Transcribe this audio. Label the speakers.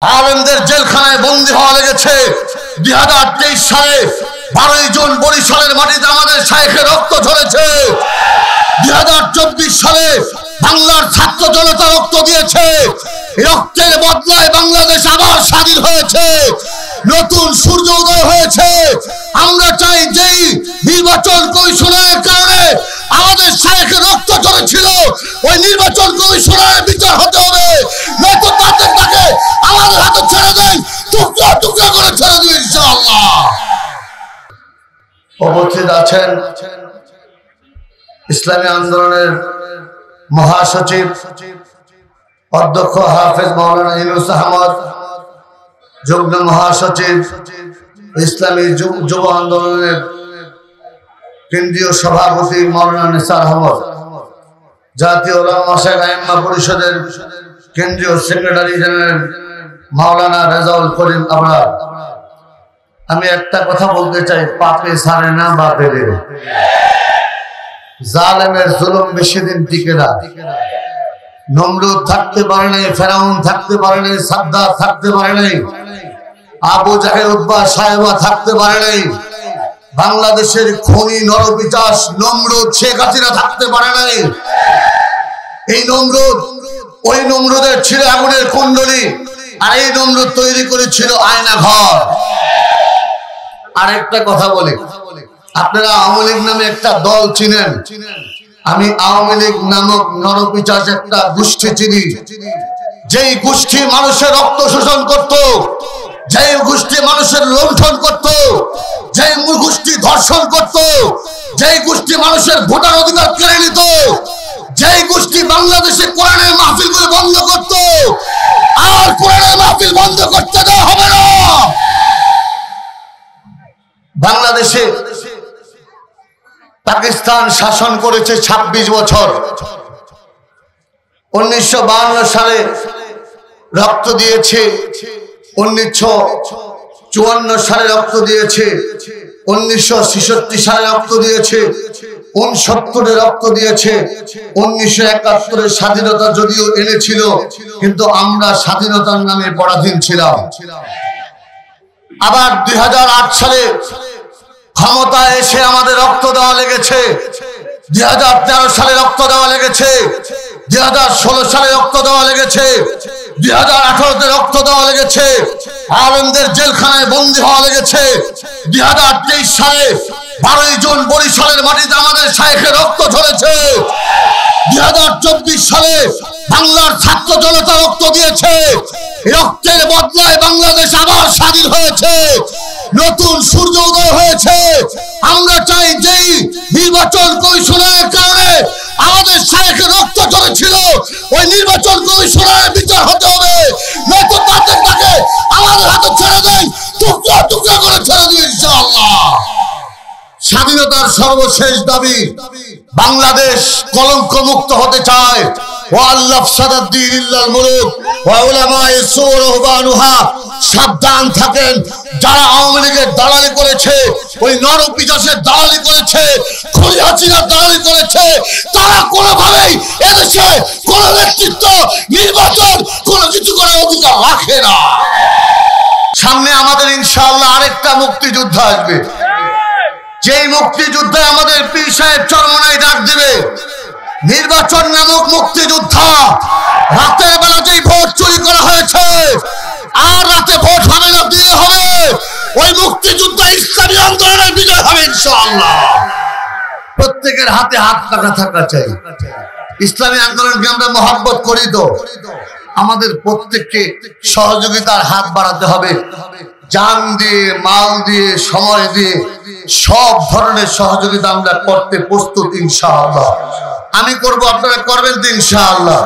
Speaker 1: আলেমদের জেলখানায় বন্দী হওয়া লেগেছে। 2023 সালে 12 জুন বরিশালের মাটিতে আমাদের শাইখের রক্ত ঝরেছে। 2024 সালে বাংলার ছাত্র জনতা রক্ত দিয়েছে। রক্তের বদলায় বাংলাদেশ আবার স্বাধীন হয়েছে, নতুন সূর্য উদয় হয়েছে। আমরা চাই যেই নির্বাচন কমিশনের কারণে আমাদের শাইখের রক্ত ঝরেছিল, ওই নির্বাচন কমিশনের বিচার হতে হবে। নয়তো তাকে আমাদের হাতে ছেড়ে দেয়, টুকরা টুকরা করে ছেড়ে দিই ইনশাআল্লাহ। উপস্থিত আছেন ইসলামী আন্দোলনের মহাসচিব অধ্যক্ষ হাফেজ মাওলানা ইউনুস আহমদ, যুগ্ম মহাসচিব ইসলামী যুব আন্দোলনের কেন্দ্রীয় সভাপতি মাওলানা নিসার আহমদ, জাতীয় উলামা মাশায়েখ আইম্মা পরিষদের কেন্দ্রীয় সেক্রেটারি জেনারেল মাওলানা রেজাউল করিম আবরার। আমি একটা কথা বলতে চাই, পাপে ছাড়ে না বাপে রে। জালেমের জুলুম বেশি দিন টিকে না। নমরুদ থাকতে পারে নাই, ফেরাউন থাকতে পারে নাই, সাদ্দাত থাকতে পারে নাই, আবু জাহেল উতবা সাহেবা থাকতে পারে নাই, বাংলাদেশের খনি নরপিচাস নমরুদ শেখ হাসিনা থাকতে পারে নাই। এই নমরুদ, ওই নমরুদের ছিল আগুনের কুণ্ডলী, আর এই নমরুদ তৈরি করেছিল আয়না ঘর। আরেকটা কথা বলি, আপনারা আওয়ামী লীগ নামে একটা দল চিনেন। আমি আওয়ামী লীগ নামক নরপিচাস একটা গোষ্ঠী চিনি, যেই গোষ্ঠী মানুষের রক্ত শোষণ করত, যেই গোষ্ঠী মানুষের লুণ্ঠন করত, যেই গোষ্ঠী ধর্ষণ করত, যেই গোষ্ঠী মানুষের ভোটার অধিকার কেড়ে নিত, যেই গোষ্ঠী বাংলাদেশে কোরআনের মাহফিল করে বন্ধ করত। আর কোরআনের মাহফিল বন্ধ করতে দেওয়া হবে না। বাংলাদেশে পাকিস্তান শাসন করেছে 26 বছর। 1952 সালে রক্ত দিয়েছে, 1954 সালে রক্ত দিয়েছে, 1966 সালে রক্ত দিয়েছে, 69 রক্ত দিয়েছে, 1971 স্বাধীনতা যদিও এনেছিল, কিন্তু আমরা স্বাধীনতার নামে পরাধীন ছিলাম। আবার 2008 সালে ক্ষমতায় এসে আমাদের রক্ত দেওয়া লেগেছে। 2013 সালে রক্ত দেওয়া লেগেছে, 2016 সালে রক্ত দেওয়া লেগেছে, 2018-তে রক্ত দেওয়া লেগেছে। আলেমদের জেলখানায় বন্দী হওয়া লেগেছে। 2023 সালে 12 জুন বরিশালের মাটিতে আমাদের শাইখের রক্ত ঝরেছে। 2024 সালে বাংলার ছাত্র জনতা রক্ত দিয়েছে। রক্তের বদলায় বাংলাদেশ আবার স্বাধীন হয়েছে, নতুন সূর্য উদয় হয়েছে। আমরা চাই যেই নির্বাচন কমিশনের কারণে আমাদের শাইখের রক্ত ঝরেছিল, ওই নির্বাচন কমিশনের বিচার হতে হবে। নয়তো তাকে আমাদের হাতে ছেড়ে দেয়, টুকরা টুকরা করে ছেড়ে দিই ইনশাআল্লাহ। স্বাধীনতার সর্বশেষ দাবি, বাংলাদেশ কলঙ্ক মুক্ত হতে চায়। সাবধান থাকেন, যারা আওয়ামী লীগের দালালি করেছে, ওই নরপিচাসের দালালি করেছে, খনি হাসিনার দালালি করেছে, তারা কোনোভাবেই এদেশে কোন নেতৃত্ব, নির্বাচন, কোন কিছু করার অধিকার রাখে না। সামনে আমাদের ইনশাআল্লাহ আরেকটা মুক্তিযুদ্ধ আসবে, যেই মুক্তিযুদ্ধে আমাদের পীর সাহেব চরমনাই ডাক দিবে, নির্বাচন নামক মুক্তিযুদ্ধ। রাতের বেলা যেই ভোট চুরি করা হয়েছে, আর রাতে ভোট হবে না, দিয়ে হবে। ওই মুক্তিযুদ্ধ ইসলামী আন্দোলনের বিজয় হবে ইনশাআল্লাহ। প্রত্যেকের হাতে হাত টাকা থাকা চাই। ইসলামী আন্দোলনকে আমরা মহব্বত করি তো, আমাদের প্রত্যেককে সহযোগিতার হাত বাড়াতে হবে। জান দিয়ে, মাল দিয়ে, সময় দিয়ে সব ধরনের সহযোগিতা আমরা করতে প্রস্তুত ইনশাআল্লাহ। আমি করব, আপনারা করবেন তো ইনশাআল্লাহ।